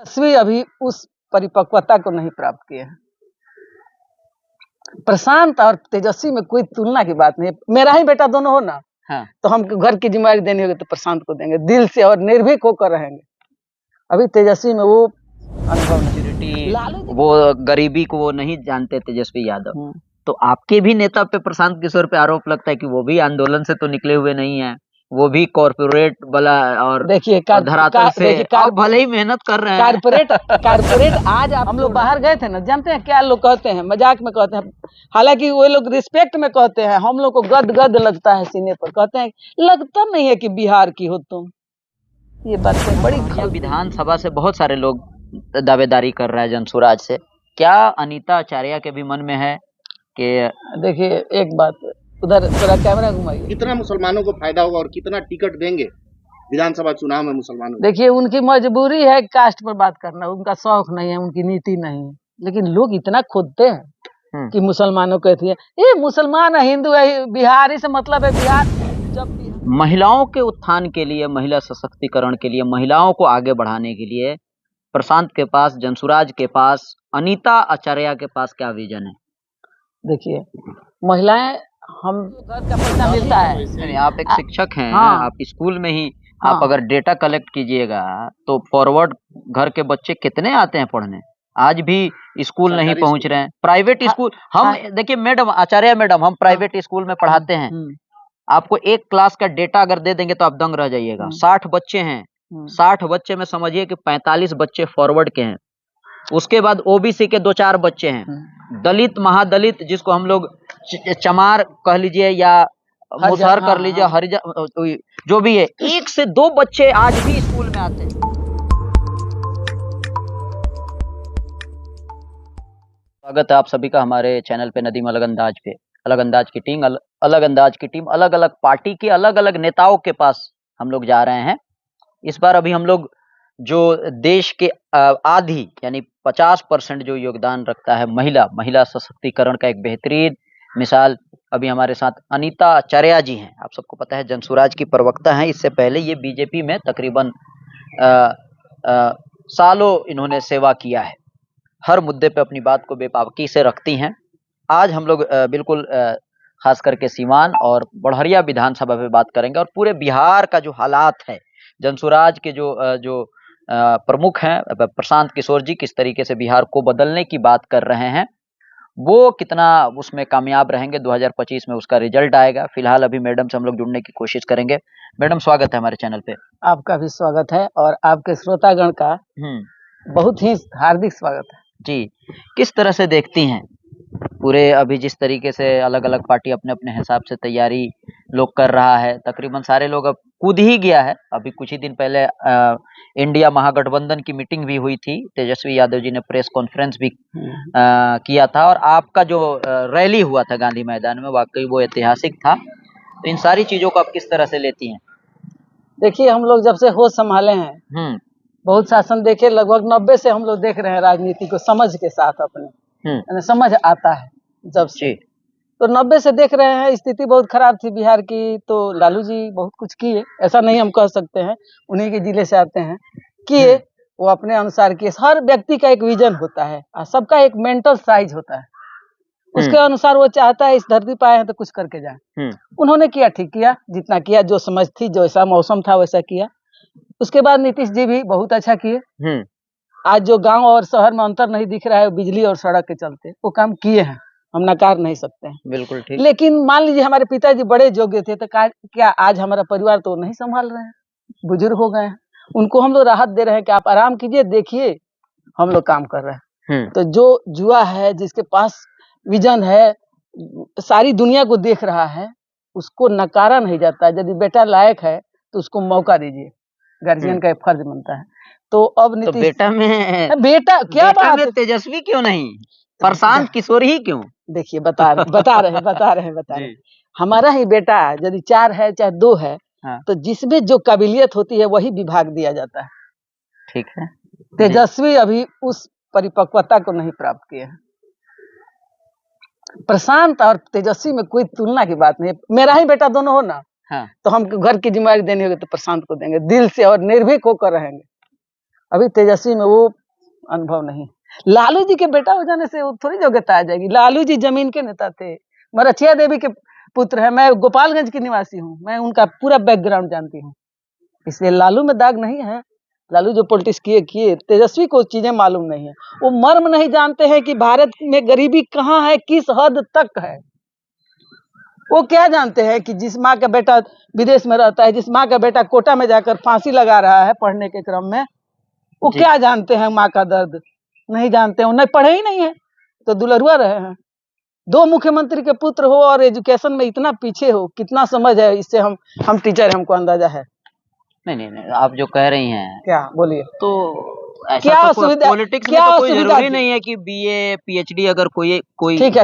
तेजस्वी अभी उस परिपक्वता को नहीं प्राप्त किए हैं। प्रशांत और तेजस्वी में कोई तुलना की बात नहीं है। मेरा ही बेटा दोनों हो ना, हाँ। तो हमको घर की जिम्मेदारी देनी होगी तो प्रशांत को देंगे, दिल से और निर्भीक होकर रहेंगे। अभी तेजस्वी में वो अनुभव नहीं। वो गरीबी को वो नहीं जानते तेजस्वी यादव। तो आपके भी नेता पे, प्रशांत किशोर पे आरोप लगता है कि वो भी आंदोलन से तो निकले हुए नहीं है, वो भी कॉर्पोरेट वाला और देखिए धरातल से भले ही मेहनत कर रहे हैं। कारपोरेट आज हम लोग बाहर गए थे ना, जानते हैं क्या लोग कहते हैं, मजाक में कहते हैं, हालांकि वो लोग रिस्पेक्ट में कहते हैं, हम लोग को गद गद लगता है सीने पर, कहते हैं लगता नहीं है कि बिहार की हो तुम। ये बातें बड़ी विधानसभा से बहुत सारे लोग दावेदारी कर रहा है जनसुराज से, क्या अनीता आचार्य के भी मन में है कि देखिए एक बात, उधर थोड़ा कैमरा घुमाइए, कितना मुसलमानों को फायदा होगा और कितना टिकट देंगे विधानसभा चुनाव में मुसलमानों? देखिए उनकी मजबूरी है कास्ट पर बात करना, उनका शौक नहीं है, उनकी नीति नहीं है, लेकिन लोग इतना खोदते हैं कि मुसलमानों कहती है ये मुसलमान है, हिंदू है, बिहारी से मतलब है बिहार। जब महिलाओं के उत्थान के लिए, महिला सशक्तिकरण के लिए, महिलाओं को आगे बढ़ाने के लिए प्रशांत के पास, जनसुराज के पास, अनीता आचार्य के पास क्या विजन है? देखिए महिलाएं, हम घर का पैसा मिलता है, आप एक शिक्षक हैं, आप स्कूल में ही आप अगर डेटा कलेक्ट कीजिएगा तो फॉरवर्ड घर के बच्चे कितने आते हैं पढ़ने, आज भी स्कूल नहीं पहुंच रहे हैं। प्राइवेट स्कूल, हम देखिए मैडम, आचार्य मैडम, हम प्राइवेट स्कूल में पढ़ाते हैं, आपको एक क्लास का डेटा अगर दे देंगे तो आप दंग रह जाइएगा। 60 बच्चे हैं, 60 बच्चे में समझिए कि 45 बच्चे फॉरवर्ड के हैं, उसके बाद ओबीसी के 2-4 बच्चे हैं, दलित, महादलित, जिसको हम लोग चमार कह लीजिए या मुसहर कर लीजिए, हरिजन, जो भी है, 1 से 2 बच्चे आज भी स्कूल में आते हैं। स्वागत है आप सभी का हमारे चैनल पे नदीम अलग अंदाज पे। अलग अंदाज की टीम, अलग अलग पार्टी के अलग अलग नेताओं के पास हम लोग जा रहे हैं। इस बार अभी हम लोग जो देश के आधी यानी 50% जो योगदान रखता है महिला सशक्तिकरण का एक बेहतरीन मिसाल, अभी हमारे साथ अनीता आचार्य जी हैं। आप सबको पता है जनसुराज की प्रवक्ता हैं, इससे पहले ये बीजेपी में तकरीबन सालों इन्होंने सेवा किया है, हर मुद्दे पे अपनी बात को बेबाकी से रखती हैं। आज हम लोग बिल्कुल खास करके सीवान और बढ़हरिया विधानसभा पे बात करेंगे और पूरे बिहार का जो हालात है, जनसुराज के जो प्रमुख हैं प्रशांत किशोर जी, किस तरीके से बिहार को बदलने की बात कर रहे हैं, वो कितना उसमें कामयाब रहेंगे, 2025 में उसका रिजल्ट आएगा। फिलहाल अभी मैडम से हम लोग जुड़ने की कोशिश करेंगे। मैडम स्वागत है हमारे चैनल पे। आपका भी स्वागत है और आपके श्रोतागण का बहुत ही हार्दिक स्वागत है जी। किस तरह से देखती हैं पूरे, अभी जिस तरीके से अलग अलग पार्टी अपने अपने हिसाब से तैयारी लोग कर रहा है, तकरीबन सारे लोग अब कूद ही गया है। अभी कुछ ही दिन पहले इंडिया महागठबंधन की मीटिंग भी हुई थी, तेजस्वी यादव जी ने प्रेस कॉन्फ्रेंस भी किया था और आपका जो रैली हुआ था गांधी मैदान में, वाकई वो ऐतिहासिक था। तो इन सारी चीजों को आप किस तरह से लेती हैं? देखिए हम लोग जब से होश संभाले हैं, बहुत शासन देखे, लगभग 90 से हम लोग देख रहे हैं राजनीति को समझ के साथ, अपने समझ आता है जब से, तो 90 से देख रहे हैं। स्थिति बहुत खराब थी बिहार की, तो लालू जी बहुत कुछ किए, ऐसा नहीं हम कह सकते हैं, उन्हीं के जिले से आते हैं, किए, वो अपने अनुसार किए। हर व्यक्ति का एक विजन होता है, सबका एक मेंटल साइज होता है, उसके अनुसार वो चाहता है इस धरती पर आए हैं तो कुछ करके जाए। उन्होंने किया, ठीक किया, जितना किया, जो समझ थी, जैसा मौसम था वैसा किया। उसके बाद नीतीश जी भी बहुत अच्छा किए। आज जो गांव और शहर में अंतर नहीं दिख रहा है बिजली और सड़क के चलते, वो काम किए हैं, हम नकार नहीं सकते हैं। बिल्कुल ठीक। लेकिन मान लीजिए हमारे पिताजी बड़े योग्य थे, तो क्या आज हमारा परिवार तो नहीं संभाल रहे हैं, बुजुर्ग हो गए हैं, उनको हम लोग राहत दे रहे हैं कि आप आराम कीजिए, देखिए हम लोग काम कर रहे हैं। तो जो जुआ है, जिसके पास विजन है, सारी दुनिया को देख रहा है, उसको नकारा नहीं जाता। यदि बेटा लायक है तो उसको मौका दीजिए, गार्जियन का फर्ज बनता है। तो अब तो बेटा क्या बात है, तेजस्वी क्यों नहीं, प्रशांत किशोर ही क्यों? देखिए बता रहे हैं। हमारा ही बेटा यदि 4 है चाहे 2 है, तो जिसमें जो काबिलियत होती है वही विभाग दिया जाता है। ठीक है। तेजस्वी अभी उस परिपक्वता को नहीं प्राप्त किए हैं। प्रशांत और तेजस्वी में कोई तुलना की बात नहीं है। मेरा ही बेटा दोनों हो ना, तो हमको घर की जिम्मेदारी देनी होगी तो प्रशांत को देंगे, दिल से और निर्भीक होकर रहेंगे। अभी तेजस्वी में वो अनुभव नहीं। लालू जी के बेटा हो जाने से वो थोड़ी योग्यता आ जाएगी। लालू जी जमीन के नेता थे, मरछिया देवी के पुत्र है, मैं गोपालगंज की निवासी हूँ, मैं उनका पूरा बैकग्राउंड जानती हूँ, इसलिए लालू में दाग नहीं है। लालू जो पॉलिटिक्स किए, तेजस्वी को चीजें मालूम नहीं है, वो मर्म नहीं जानते हैं कि भारत में गरीबी कहाँ है, किस हद तक है। वो क्या जानते हैं कि जिस माँ का बेटा विदेश में रहता है, जिस माँ का बेटा कोटा में जाकर फांसी लगा रहा है पढ़ने के क्रम में, वो क्या जानते हैं माँ का दर्द? नहीं जानते, उन्हें पढ़े ही नहीं है तो दुलरुआ रहे हैं। 2 मुख्यमंत्री के पुत्र हो और एजुकेशन में इतना पीछे हो, कितना समझ है, इससे हम टीचर, हमको अंदाजा है। नहीं, आप जो कह रही हैं, क्या बोलिए, तो ऐसा क्या तो सुविधा, पॉलिटिक्स में तो कोई जरूरी नहीं है कि बीए पीएचडी अगर कोई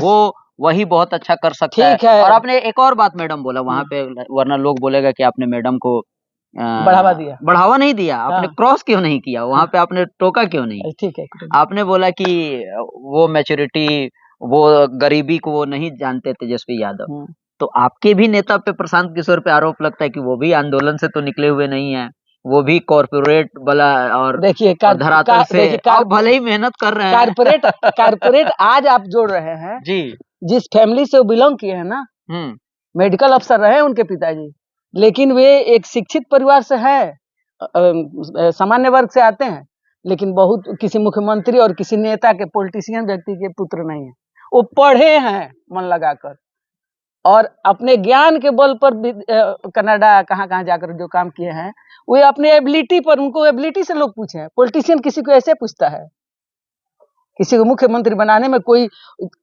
वो वही बहुत अच्छा कर सकता है। और आपने एक और बात मैडम बोला वहाँ पे, वरना लोग बोलेगा कि आपने मैडम को बढ़ावा नहीं दिया, आपने क्रॉस क्यों नहीं किया वहाँ पे, आपने टोका क्यों नहीं? ठीक है, आपने बोला कि वो मैच्योरिटी, वो गरीबी को वो नहीं जानते तेजस्वी यादव, तो आपके भी नेता पे, प्रशांत किशोर पे आरोप लगता है कि वो भी आंदोलन से तो निकले हुए नहीं है, वो भी कॉर्पोरेट वाला और देखिए धरातल से आप भले ही मेहनत कर रहे हैं। कारपोरेट आज आप जोड़ रहे हैं जी, जिस फैमिली से वो बिलोंग किए हैं ना, मेडिकल अफसर रहे उनके पिताजी, लेकिन वे एक शिक्षित परिवार से है, सामान्य वर्ग से आते हैं, लेकिन बहुत किसी मुख्यमंत्री और किसी नेता के, पॉलिटिशियन व्यक्ति के पुत्र नहीं है। वो पढ़े हैं मन लगाकर और अपने ज्ञान के बल पर कनाडा कहाँ जाकर जो काम किए हैं, वो अपने एबिलिटी पर, उनको एबिलिटी से लोग पूछे हैं। पॉलिटिशियन किसी को ऐसे पूछता है, किसी को मुख्यमंत्री बनाने में कोई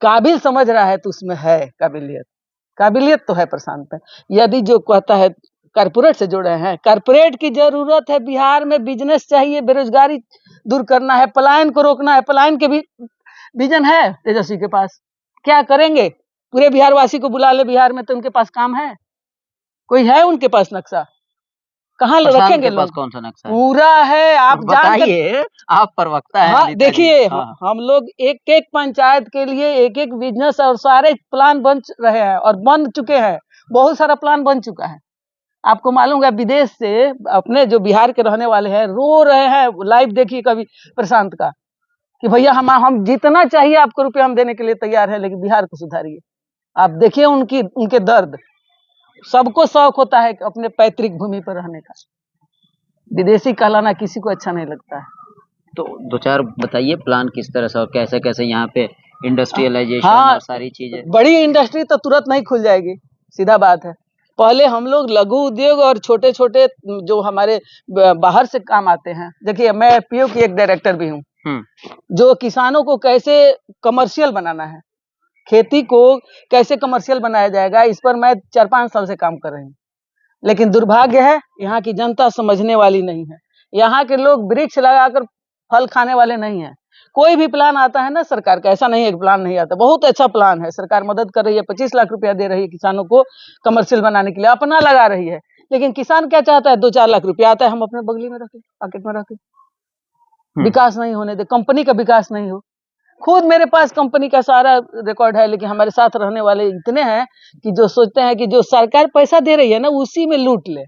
काबिल समझ रहा है तो उसमें है काबिलियत तो है प्रशांत में। यदि जो कहता है कारपोरेट से जुड़े हैं, कारपोरेट की जरूरत है, बिहार में बिजनेस चाहिए, बेरोजगारी दूर करना है, पलायन को रोकना है, पलायन के भी विजन है तेजस्वी के पास। क्या करेंगे? पूरे बिहार वासी को बुला ले बिहार में, तो उनके पास काम है? कोई है उनके पास नक्शा? कहाँ रखेंगे लोग? कौन सा नक्शा पूरा है, आप बताइए, आप प्रवक्ता हैं। हाँ, देखिए, हम लोग एक एक पंचायत के लिए एक एक बिजनेस और सारे प्लान बन रहे हैं और बन चुके हैं, बहुत सारा प्लान बन चुका है। आपको मालूम है, विदेश से अपने जो बिहार के रहने वाले हैं रो रहे हैं। लाइव देखिए कभी प्रशांत का कि भैया हम जितना चाहिए आपको रुपया हम देने के लिए तैयार है, लेकिन बिहार को सुधारिए। आप देखिए उनके दर्द। सबको शौक होता है अपने पैतृक भूमि पर रहने का, विदेशी कहलाना किसी को अच्छा नहीं लगता है। तो 2-4 बताइए प्लान किस तरह से और कैसे कैसे यहाँ पे इंडस्ट्रियलाइजेशन और सारी चीजें। बड़ी इंडस्ट्री तो तुरंत नहीं खुल जाएगी, सीधा बात है। पहले हम लोग लघु उद्योग और छोटे छोटे जो हमारे बाहर से काम आते हैं, देखिए मैं पीओ की एक डायरेक्टर भी हूँ, जो किसानों को कैसे कमर्शियल बनाना है, खेती को कैसे कमर्शियल बनाया जाएगा, इस पर मैं 4-5 साल से काम कर रही हूँ। लेकिन दुर्भाग्य है यहाँ की जनता समझने वाली नहीं है। यहाँ के लोग वृक्ष लगाकर फल खाने वाले नहीं है। कोई भी प्लान आता है ना सरकार का, ऐसा नहीं है कि प्लान नहीं आता, बहुत अच्छा प्लान है, सरकार मदद कर रही है, 25 लाख रुपया दे रही है किसानों को कमर्शियल बनाने के लिए, अपना लगा रही है। लेकिन किसान क्या चाहता है, 2-4 लाख रुपया आता है, हम अपने बगली में रखें, पॉकेट में रखें, विकास नहीं होने दे, कंपनी का विकास नहीं हो। खुद मेरे पास कंपनी का सारा रिकॉर्ड है, लेकिन हमारे साथ रहने वाले इतने हैं कि जो सोचते हैं कि जो सरकार पैसा दे रही है ना उसी में लूट ले,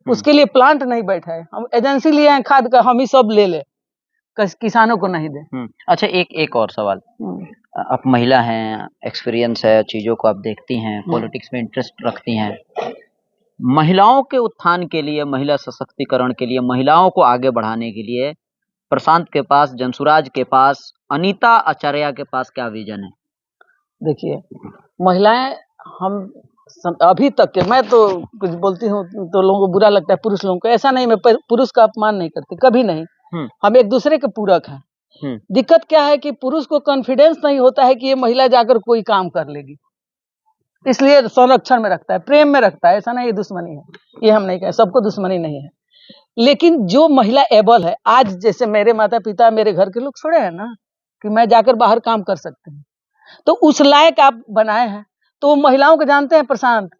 उसके लिए प्लांट नहीं बैठा है, हम एजेंसी लिए हैं खाद का, हम ही सब ले ले, किसानों को नहीं दे। अच्छा, एक और सवाल, आप महिला हैं, एक्सपीरियंस है, चीजों को आप देखती हैं, पॉलिटिक्स में इंटरेस्ट रखती हैं, महिलाओं के उत्थान के लिए, महिला सशक्तिकरण के लिए, महिलाओं को आगे बढ़ाने के लिए प्रशांत के पास, जनसुराज के पास, अनीता आचार्य के पास क्या विजन है? देखिए, महिलाएं हम अभी तक के, मैं तो कुछ बोलती हूँ तो लोगों को बुरा लगता है, पुरुष लोगों को, ऐसा नहीं, मैं पुरुष का अपमान नहीं करती, कभी नहीं, हम एक दूसरे के पूरक हैं। दिक्कत क्या है कि पुरुष को कॉन्फिडेंस नहीं होता है कि ये महिला जाकर कोई काम कर लेगी, इसलिए संरक्षण में रखता है, प्रेम में रखता है, ऐसा नहीं दुश्मनी है, ये हम नहीं कहें, सबको दुश्मनी नहीं है। लेकिन जो महिला एबल है, आज जैसे मेरे माता पिता, मेरे घर के लोग छोड़े हैं ना कि मैं जाकर बाहर काम कर सकते हैं, तो उस लायक आप बनाए हैं। तो महिलाओं को जानते हैं प्रशांत,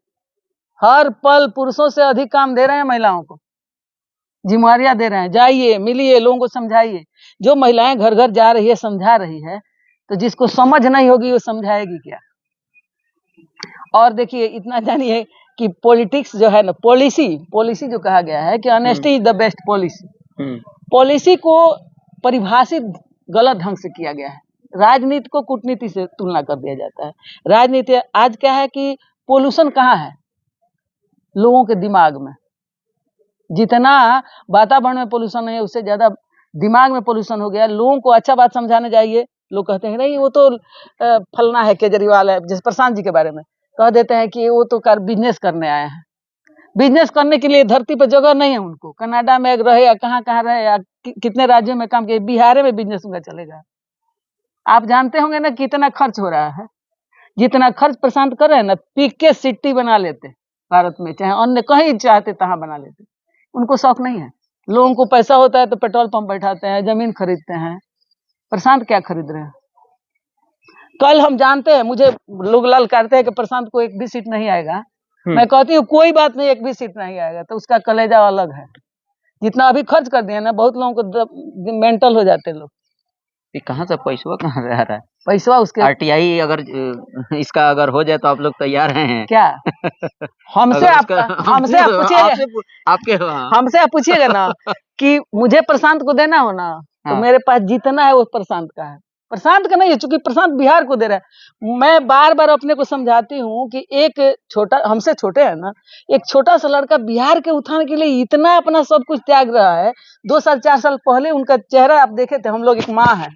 हर पल पुरुषों से अधिक काम दे रहे हैं महिलाओं को, जिम्मेवारियां दे रहे हैं, जाइए मिलिए, लोगों को समझाइए। जो महिलाएं घर घर जा रही है, समझा रही है, तो जिसको समझ नहीं होगी वो समझाएगी क्या? और देखिए, इतना जानिए कि पॉलिटिक्स जो है ना, पॉलिसी जो कहा गया है कि honesty is the best policy, policy को परिभाषित गलत ढंग से किया गया है। राजनीति को कूटनीति से तुलना कर दिया जाता है। राजनीति आज क्या है कि पोल्यूशन कहाँ है? लोगों के दिमाग में। जितना वातावरण में पोल्यूशन है उससे ज्यादा दिमाग में पोल्यूशन हो गया। लोगों को अच्छा बात समझाने जाइए, लोग कहते हैं नहीं वो तो फलना है, केजरीवाल है, जैसे प्रशांत जी के बारे में कह देते हैं कि वो तो बिजनेस करने आए हैं। बिजनेस करने के लिए धरती पर जगह नहीं है उनको। कनाडा में रहे या कहाँ रहे या कितने राज्यों में काम किए, बिहार में बिजनेस उनका चलेगा। आप जानते होंगे ना कितना खर्च हो रहा है। जितना खर्च प्रशांत कर रहे हैं ना, पीक के सिटी बना लेते भारत में, चाहे अन्य कहीं चाहते तहां बना लेते। उनको शौक नहीं है। लोगों को पैसा होता है तो पेट्रोल पंप बैठाते हैं, जमीन खरीदते हैं। प्रशांत क्या खरीद रहे हैं? कल हम जानते हैं, मुझे लोग ललकारते हैं कि प्रशांत को एक भी सीट नहीं आएगा। मैं कहती हूँ कोई बात नहीं, एक भी सीट नहीं आएगा तो उसका कलेजा अलग है। जितना अभी खर्च कर दिया ना, बहुत लोगों को मेंटल हो जाते लोग। कहाँ से पैसा कहाँ से आ रहा है? पैसा उसके आरटीआई अगर इसका अगर हो जाए तो आप लोग तैयार हैं क्या? हमसे आप पूछिएगा ना कि मुझे प्रशांत को देना हो ना, तो मेरे पास जितना है वो प्रशांत का है। प्रशांत का नहीं है, चूंकि प्रशांत बिहार को दे रहा है। मैं बार बार अपने को समझाती हूँ कि एक छोटा, हमसे छोटे है ना, एक छोटा सा लड़का बिहार के उत्थान के लिए इतना अपना सब कुछ त्याग रहा है। 2 साल 4 साल पहले उनका चेहरा आप देखे थे। हम लोग एक माँ है,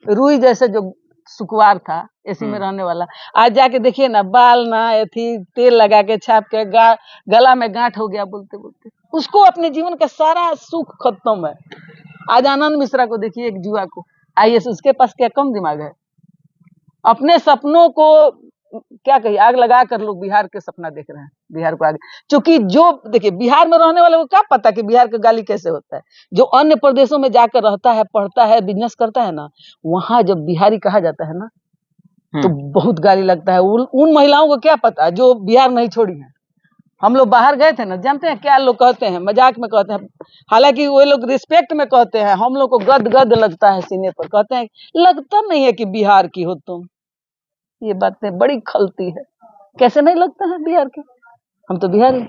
रूई जैसे जो सुकुवार था, एसी में रहने वाला, आज जाके देखिए ना, बाल ना थी, तेल लगा के छाप के गला में गांठ हो गया बोलते बोलते। उसको अपने जीवन का सारा सुख खत्म है। आज आनंद मिश्रा को देखिए, एक जुआ को आईएएस, उसके पास क्या कम दिमाग है? अपने सपनों को क्या कहिए, आग लगा कर लोग बिहार के सपना देख रहे हैं, बिहार को आगे। क्योंकि जो देखिए बिहार में रहने वाले को क्या पता कि बिहार का गाली कैसे होता है। जो अन्य प्रदेशों में जाकर रहता है, पढ़ता है, बिजनेस करता है ना, वहां जब बिहारी कहा जाता है ना तो बहुत गाली लगता है। उन महिलाओं को क्या पता जो बिहार नहीं छोड़ी है। हम लोग बाहर गए थे ना, जानते हैं क्या लोग कहते हैं, मजाक में कहते हैं, हालांकि वो लोग रिस्पेक्ट में कहते हैं। हम लोग को गद गद लगता है सीने पर, कहते हैं लगता नहीं है कि बिहार की हो तुम। ये बातें बड़ी खलती है। कैसे नहीं लगता है बिहार के? हम तो बिहारी।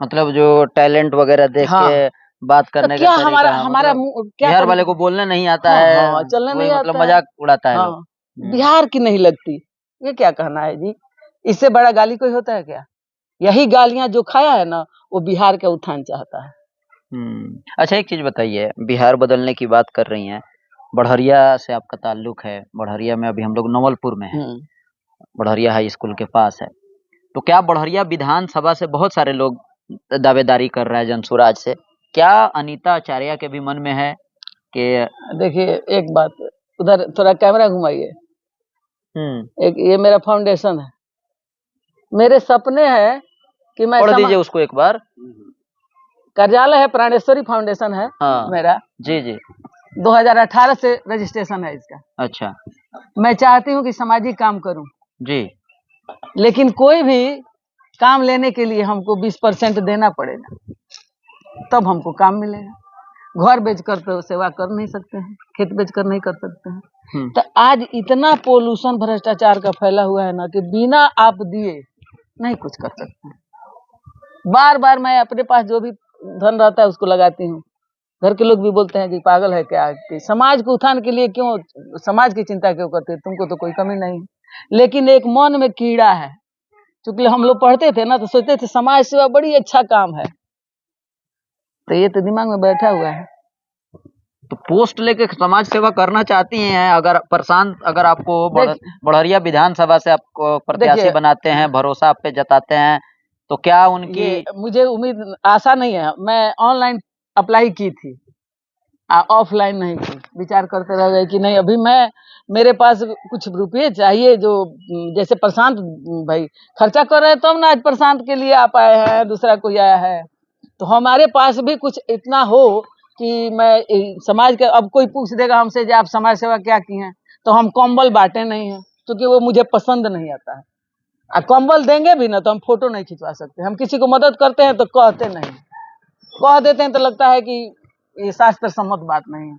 मतलब जो टैलेंट वगैरह देख के बात करने तो क्या हमारा क्या बिहार वाले को बोलने नहीं आता है, चलने नहीं आता, मतलब मजाक उड़ाता है लोग। बिहार की नहीं लगती, ये क्या कहना है जी? इससे बड़ा गाली कोई होता है क्या? यही गालियां जो खाया है ना, वो बिहार का उत्थान चाहता है। अच्छा एक चीज बताइए, बिहार बदलने की बात कर रही हैं, बढ़हरिया से आपका ताल्लुक है। बढ़हरिया में अभी हम लोग नवलपुर में हैं, बढ़हरिया हाई स्कूल के पास है। तो क्या बढ़हरिया विधानसभा से बहुत सारे लोग दावेदारी कर रहा है जनसुराज से, क्या अनीता आचार्य के भी मन में है कि? देखिए एक बात, उधर थोड़ा कैमरा घुमाइए। एक ये मेरा फाउंडेशन है, मेरे सपने हैं कि मैं पढ़ दीजिए उसको एक बार। कार्यालय है, प्राणेश्वरी फाउंडेशन है मेरा। जी जी, 2018 से रजिस्ट्रेशन है इसका। अच्छा, मैं चाहती हूँ कि सामाजिक काम करूं जी, लेकिन कोई भी काम लेने के लिए हमको 20% देना पड़ेगा, तब हमको काम मिलेगा। घर बेचकर तो सेवा कर नहीं सकते हैं, खेत बेचकर नहीं कर सकते हैं। तो आज इतना पोल्यूशन भ्रष्टाचार का फैला हुआ है ना कि बिना आप दिए नहीं कुछ कर सकते हैं। बार बार मैं अपने पास जो भी धन रहता है उसको लगाती हूँ। घर के लोग भी बोलते हैं कि पागल है क्या, कि समाज को उत्थान के लिए क्यों, समाज की चिंता क्यों करते, तुमको तो कोई कमी नहीं। लेकिन एक मन में कीड़ा है, चूंकि हम लोग पढ़ते थे ना तो सोचते थे समाज सेवा बड़ी अच्छा काम है, तो ये तो दिमाग में बैठा हुआ है। तो पोस्ट लेके समाज सेवा करना चाहती हैं, अगर प्रशांत अगर आपको बढ़हरिया विधानसभा से आपको प्रत्याशी बनाते हैं, भरोसा आप पे जताते हैं, तो क्या उनकी? मुझे उम्मीद आशा नहीं है। मैं ऑनलाइन अप्लाई की थी, ऑफलाइन नहीं की। विचार करते रह गए कि नहीं, अभी मेरे पास कुछ रुपये चाहिए, जो जैसे प्रशांत भाई खर्चा कर रहे हैं तब ना आज प्रशांत के लिए आप आए हैं, दूसरा कोई आया है। तो हमारे पास भी कुछ इतना हो कि मैं समाज के, अब कोई पूछ देगा हमसे कि आप समाज सेवा क्या की हैं, तो हम कंबल बांटे नहीं हैं, क्योंकि वो मुझे पसंद नहीं आता है। कंबल देंगे भी ना तो हम फोटो नहीं खिंचवा सकते। हम किसी को मदद करते हैं तो कहते नहीं, कह देते हैं तो लगता है कि ये शास्त्र सम्मत बात नहीं है।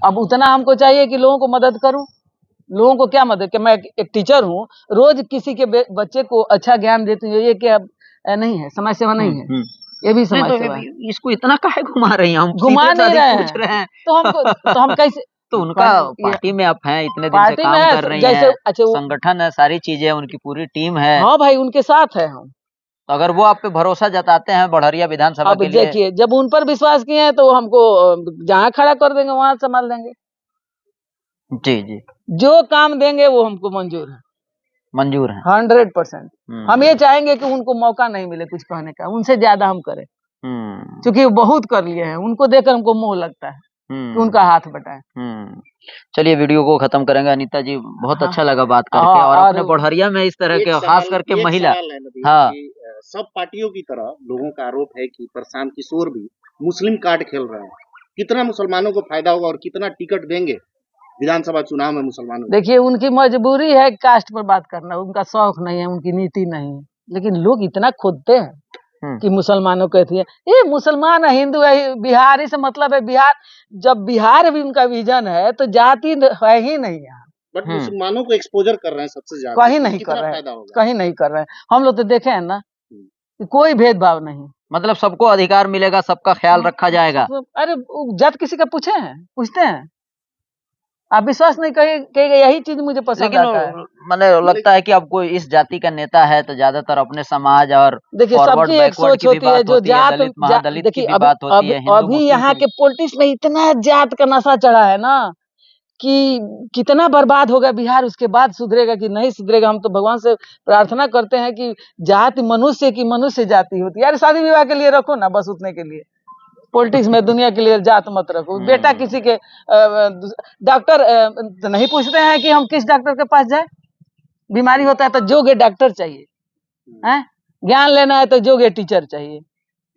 अब उतना हमको चाहिए कि लोगों को मदद करूं। लोगों को क्या मदद, कि मैं एक टीचर हूं, रोज किसी के बच्चे को अच्छा ज्ञान देती हूँ, ये क्या नहीं है, समाज सेवा नहीं है। ये भी नहीं समाज तो सेवा है। इसको इतना काहे घुमा रही हैं? हम घुमा सीधे नहीं साधे रहे पूछ हैं, रहे हैं। तो हम कैसे तो उनका ये पार्टी में आप हैं, इतने दिन से पार्टी में काम है कर रही जैसे हैं, अच्छा वो, संगठन है, सारी चीजें हैं, उनकी पूरी टीम है। हाँ भाई उनके साथ है हम। तो अगर वो आप पे भरोसा जताते हैं बड़हरिया विधानसभा अब के लिए, देखिए जब उन पर विश्वास किए हैं तो वो हमको जहाँ खड़ा कर देंगे वहां संभाल देंगे। जी जी जो काम देंगे वो हमको मंजूर है, मंजूर है। 100%। हम ये चाहेंगे कि उनको मौका नहीं मिले कुछ कहने का, उनसे ज्यादा हम करें, क्योंकि वो बहुत कर लिए हैं। उनको देखकर हमको मोह लगता है कि उनका हाथ बटाए। चलिए वीडियो को खत्म करेंगे। अनीता जी बहुत हाँ, अच्छा लगा बात करके, हाँ, और और अपने बढ़हरिया में इस तरह के खास करके महिला, सवाल है नदीम हाँ कि सब पार्टियों की तरह लोगों का आरोप है कि प्रशांत किशोर भी मुस्लिम कार्ड खेल रहे हैं। कितना मुसलमानों को फायदा होगा और कितना टिकट देंगे विधानसभा चुनाव में मुसलमानों को? देखिए उनकी मजबूरी है कास्ट पर बात करना, उनका शौक नहीं है, उनकी नीति नहीं है, लेकिन लोग इतना खोदते हैं कि मुसलमानों कहती है ये मुसलमान है, हिंदू है, बिहारी से मतलब है बिहार। जब बिहार भी उनका विजन है तो जाति है ही नहीं यहाँ, बट मुसलमानों को एक्सपोजर कर रहे हैं सबसे ज्यादा, कहीं नहीं कर रहे हैं, फायदा होगा? कहीं नहीं कर रहे हैं। हम लोग तो देखे हैं ना कि कोई भेदभाव नहीं। मतलब सबको अधिकार मिलेगा, सबका ख्याल रखा जाएगा। अरे जात किसी का पूछे हैं, पूछते हैं? आप विश्वास नहीं कहिएगा, यही चीज मुझे पसंद आता है। मैंने लगता है कि अब कोई इस जाति का नेता है तो ज्यादातर अपने समाज और देखिए सबकी एक सोच होती है, जो जात दलित महादलित की देखिए भी बात होती है, हिंदू अभी मुस्लिम यहाँ के पॉलिटिक्स में इतना जात का नशा चढ़ा है ना कि कितना बर्बाद होगा बिहार, उसके बाद सुधरेगा कि नहीं सुधरेगा। हम तो भगवान से प्रार्थना करते हैं कि जाति मनुष्य की मनुष्य जाति होती है। यार शादी विवाह के लिए रखो ना, बस उतने के लिए। पॉलिटिक्स में दुनिया के लिए जात मत रखो। बेटा किसी के डॉक्टर तो नहीं पूछते हैं कि हम किस डॉक्टर के पास जाए, बीमारी होता है तो जोगे डॉक्टर चाहिए, हैं? ज्ञान लेना है तो जोगे टीचर चाहिए।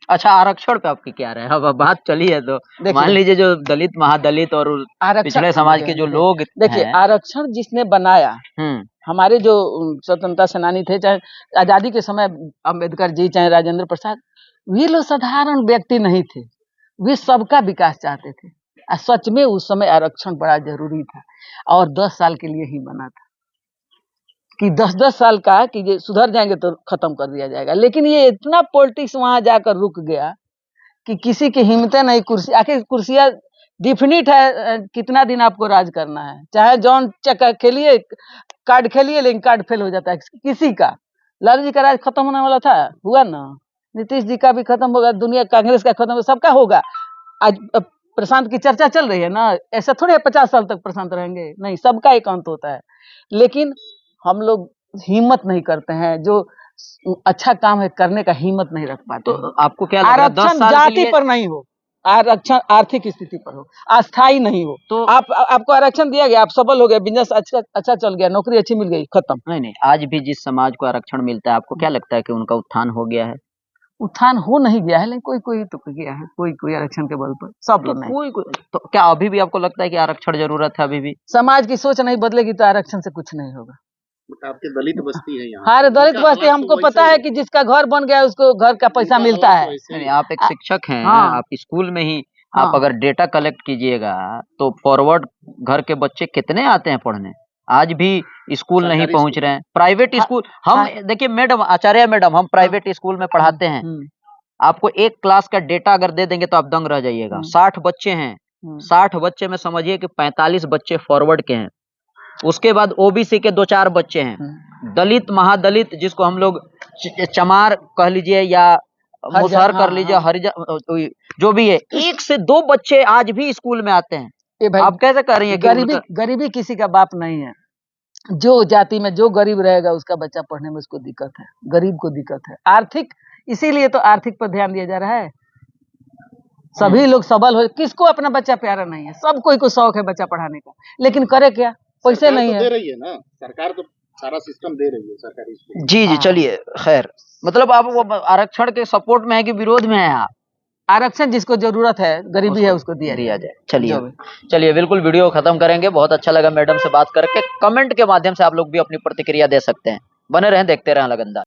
अच्छा आरक्षण पे आपकी क्या राय है? अब बात चली है तो मान लीजिए जो दलित महादलित और पिछड़े समाज के जो लोग देखिए आरक्षण जिसने बनाया, हमारे जो स्वतंत्रता सेनानी थे, चाहे आजादी के समय अम्बेडकर जी, चाहे राजेंद्र प्रसाद, वे लोग साधारण व्यक्ति नहीं थे, वे सबका विकास चाहते थे। सच में उस समय आरक्षण बड़ा जरूरी था और 10 साल के लिए ही बना था कि 10-10 साल का कि ये सुधर जाएंगे तो खत्म कर दिया जाएगा। लेकिन ये इतना पॉलिटिक्स वहां जाकर रुक गया कि किसी की हिम्मतें नहीं। कुर्सी आखिर कुर्सियां डिफिनिट है, कितना दिन आपको राज करना है। चाहे जॉन चक्का खेलिए, कार्ड खेलिए, लेकिन कार्ड फेल हो जाता है किसी का। लालू जी का राज खत्म होने वाला था, हुआ ना। नीतीश जी का भी खत्म होगा, दुनिया कांग्रेस का खत्म, सबका होगा। आज प्रशांत की चर्चा चल रही है ना, ऐसा थोड़े 50 साल तक प्रशांत रहेंगे, नहीं, सबका एक अंत होता है। लेकिन हम लोग हिम्मत नहीं करते हैं, जो अच्छा काम है करने का हिम्मत नहीं रख पाते। तो आपको क्या लग रहा है? आरक्षण जाति पर नहीं हो, आरक्षण आर्थिक स्थिति पर हो, अस्थायी नहीं हो। तो आपको आरक्षण दिया गया, आप सफल हो गए, बिजनेस अच्छा चल गया, नौकरी अच्छी मिल गई, खत्म। नहीं, आज भी जिस समाज को आरक्षण मिलता है, आपको क्या लगता है कि उनका उत्थान हो गया है? उत्थान हो नहीं गया है, लेकिन कोई तो गया है, कोई आरक्षण के बल पर, सब लोग नहीं। तो क्या अभी भी आपको लगता है कि आरक्षण जरूरत है? अभी भी समाज की सोच नहीं बदलेगी तो आरक्षण से कुछ नहीं होगा। आपके दलित बस्ती है यहाँ। हर दलित बस्ती, हमको पता है कि जिसका घर बन गया उसको घर का पैसा मिलता है। नहीं, आप एक शिक्षक हैं, आप स्कूल में ही आप अगर डेटा कलेक्ट कीजिएगा तो फॉरवर्ड घर के बच्चे कितने आते हैं पढ़ने? आज भी स्कूल नहीं पहुंच रहे हैं। प्राइवेट स्कूल, हम देखिए मैडम, आचार्य मैडम, हम प्राइवेट स्कूल में पढ़ाते हैं। आपको एक क्लास का डेटा अगर दे देंगे तो आप दंग रह जाइएगा। 60 बच्चे हैं, 60 बच्चे में समझिए कि 45 बच्चे फॉरवर्ड के हैं। उसके बाद ओबीसी के 2-4 बच्चे हैं। दलित महादलित जिसको हम लोग चमार कह लीजिए या मुसहर कर लीजिए, हरिजन जो भी है, 1 से 2 बच्चे आज भी स्कूल में आते हैं। आप कैसे कह रही हैं? गरीबी किसी का बाप नहीं है। जो जाति में जो गरीब रहेगा उसका बच्चा पढ़ने में उसको दिक्कत है, गरीब को दिक्कत है। आर्थिक, इसीलिए तो आर्थिक पर ध्यान दिया जा रहा है। सभी लोग सबल हो, किसको अपना बच्चा प्यारा नहीं है? सब कोई को शौक है बच्चा पढ़ाने का, लेकिन करे क्या? पैसे नहीं है। दे रही है ना सरकार, तो सारा सिस्टम दे रही है सरकारी स्कूल। जी चलिए, खैर, मतलब आप वो आरक्षण के सपोर्ट में है कि विरोध में है? आप आरक्षण जिसको जरूरत है, गरीबी है, उसको दिया जाए। चलिए बिल्कुल, वीडियो खत्म करेंगे। बहुत अच्छा लगा मैडम से बात करके। कमेंट के माध्यम से आप लोग भी अपनी प्रतिक्रिया दे सकते हैं। बने रहें, देखते रहें लगनदार।